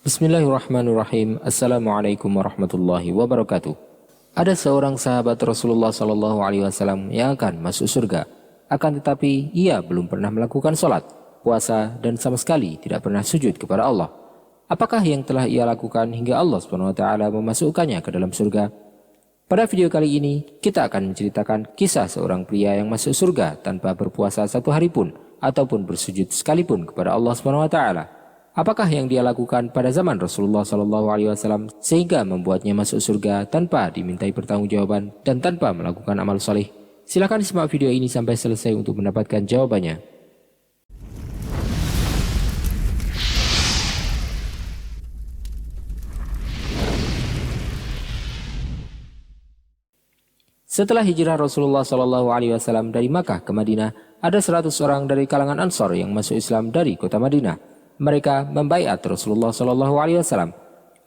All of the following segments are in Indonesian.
Bismillahirrahmanirrahim. Assalamualaikum warahmatullahi wabarakatuh. Ada seorang sahabat Rasulullah Sallallahu Alaihi Wasallam yang akan masuk surga. Akan tetapi ia belum pernah melakukan sholat, puasa, dan sama sekali tidak pernah sujud kepada Allah. Apakah yang telah ia lakukan hingga Allah Subhanahu Wa Taala memasukkannya ke dalam surga? Pada video kali ini kita akan menceritakan kisah seorang pria yang masuk surga tanpa berpuasa satu hari pun ataupun bersujud sekalipun kepada Allah Subhanahu Wa Taala. Apakah yang dia lakukan pada zaman Rasulullah SAW sehingga membuatnya masuk surga tanpa dimintai pertanggungjawaban dan tanpa melakukan amal soleh? Silakan simak video ini sampai selesai untuk mendapatkan jawabannya. Setelah hijrah Rasulullah SAW dari Makkah ke Madinah, ada 100 orang dari kalangan Ansor yang masuk Islam dari kota Madinah. Mereka membaiat Rasulullah SAW.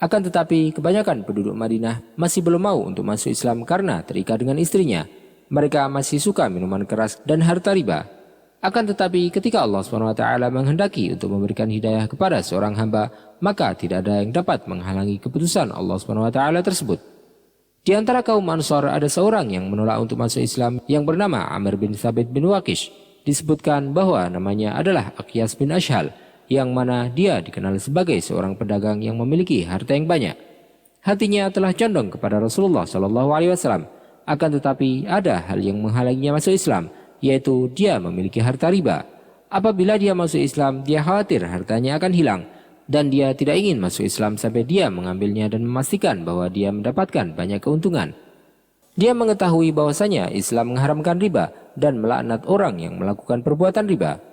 Akan tetapi kebanyakan penduduk Madinah masih belum mau untuk masuk Islam karena terikat dengan istrinya. Mereka masih suka minuman keras dan harta riba. Akan tetapi ketika Allah SWT menghendaki untuk memberikan hidayah kepada seorang hamba, maka tidak ada yang dapat menghalangi keputusan Allah SWT tersebut. Di antara kaum Ansar ada seorang yang menolak untuk masuk Islam yang bernama Amr bin Thabit bin Waqish. Disebutkan bahwa namanya adalah Aqyas bin Ashhal, yang mana dia dikenal sebagai seorang pedagang yang memiliki harta yang banyak. Hatinya telah condong kepada Rasulullah SAW. Akan tetapi ada hal yang menghalanginya masuk Islam, yaitu dia memiliki harta riba. Apabila dia masuk Islam, dia khawatir hartanya akan hilang, dan dia tidak ingin masuk Islam sampai dia mengambilnya dan memastikan bahwa dia mendapatkan banyak keuntungan. Dia mengetahui bahwasanya Islam mengharamkan riba dan melaknat orang yang melakukan perbuatan riba.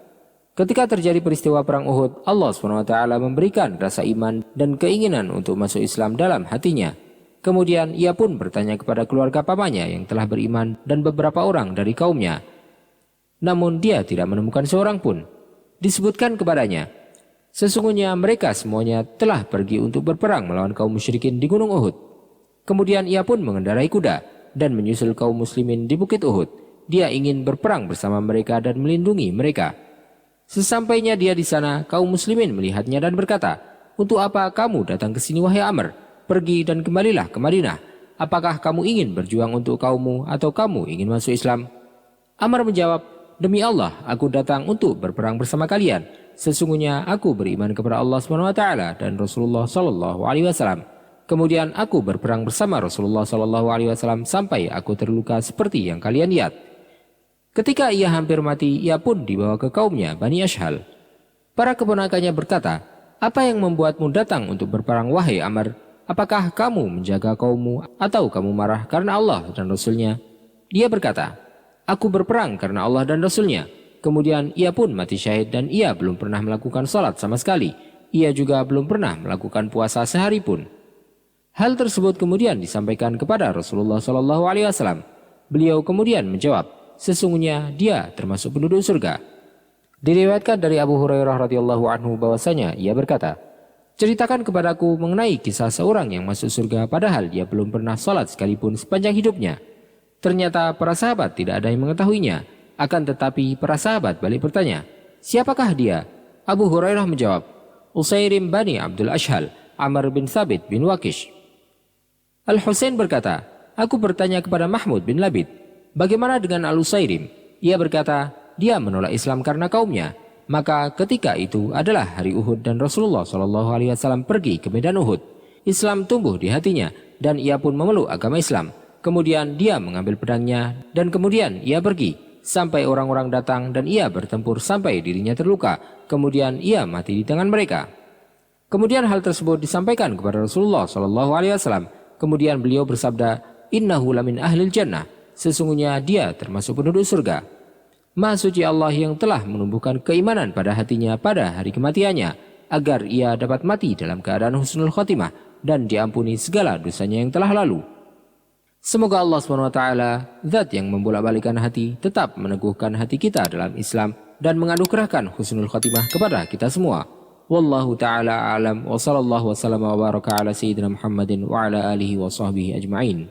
Ketika terjadi peristiwa perang Uhud, Allah SWT memberikan rasa iman dan keinginan untuk masuk Islam dalam hatinya. Kemudian ia pun bertanya kepada keluarga pamannya yang telah beriman dan beberapa orang dari kaumnya. Namun dia tidak menemukan seorang pun. Disebutkan kepadanya, sesungguhnya mereka semuanya telah pergi untuk berperang melawan kaum musyrikin di Gunung Uhud. Kemudian ia pun mengendarai kuda dan menyusul kaum muslimin di Bukit Uhud. Dia ingin berperang bersama mereka dan melindungi mereka. Sesampainya dia di sana, kaum muslimin melihatnya dan berkata, "Untuk apa kamu datang ke sini wahai Amr? Pergi dan kembalilah ke Madinah. Apakah kamu ingin berjuang untuk kaummu atau kamu ingin masuk Islam?" Amr menjawab, "Demi Allah, aku datang untuk berperang bersama kalian. Sesungguhnya aku beriman kepada Allah SWT dan Rasulullah SAW. Kemudian aku berperang bersama Rasulullah SAW sampai aku terluka seperti yang kalian lihat." Ketika ia hampir mati, ia pun dibawa ke kaumnya, Bani Ashhal. Para keponakannya berkata, "Apa yang membuatmu datang untuk berperang wahai Amr? Apakah kamu menjaga kaummu atau kamu marah karena Allah dan Rasulnya?" Dia berkata, "Aku berperang karena Allah dan Rasulnya." Kemudian ia pun mati syahid dan ia belum pernah melakukan salat sama sekali. Ia juga belum pernah melakukan puasa sehari pun. Hal tersebut kemudian disampaikan kepada Rasulullah SAW. Beliau kemudian menjawab, "Sesungguhnya dia termasuk penduduk surga." Diriwayatkan dari Abu Hurairah radhiyallahu anhu bahwasanya ia berkata, "Ceritakan kepadaku mengenai kisah seorang yang masuk surga padahal dia belum pernah salat sekalipun sepanjang hidupnya." Ternyata para sahabat tidak ada yang mengetahuinya. Akan tetapi para sahabat balik bertanya, "Siapakah dia?" Abu Hurairah menjawab, "Usairim bani Abdul Ashhal, Amr bin Thabit bin Waqish." Al-Husain berkata, "Aku bertanya kepada Mahmud bin Labid, bagaimana dengan Al-Usairim?" Ia berkata, "Dia menolak Islam karena kaumnya." Maka ketika itu adalah hari Uhud dan Rasulullah SAW pergi ke medan Uhud. Islam tumbuh di hatinya dan ia pun memeluk agama Islam. Kemudian dia mengambil pedangnya dan kemudian ia pergi sampai orang-orang datang dan ia bertempur sampai dirinya terluka. Kemudian ia mati di tangan mereka. Kemudian hal tersebut disampaikan kepada Rasulullah SAW. Kemudian beliau bersabda, "Innahu lamin ahlil jannah." Sesungguhnya dia termasuk penduduk surga. Maha suci Allah yang telah menumbuhkan keimanan pada hatinya pada hari kematiannya, agar ia dapat mati dalam keadaan husnul khotimah dan diampuni segala dosanya yang telah lalu. Semoga Allah SWT, Zat yang membolak-balikan hati, tetap meneguhkan hati kita dalam Islam dan menganugerahkan husnul khotimah kepada kita semua. Wallahu ta'ala a'lam wa sallallahu wa sallama wa baraka ala sayyidina Muhammadin wa ala alihi wa sahbihi ajma'in.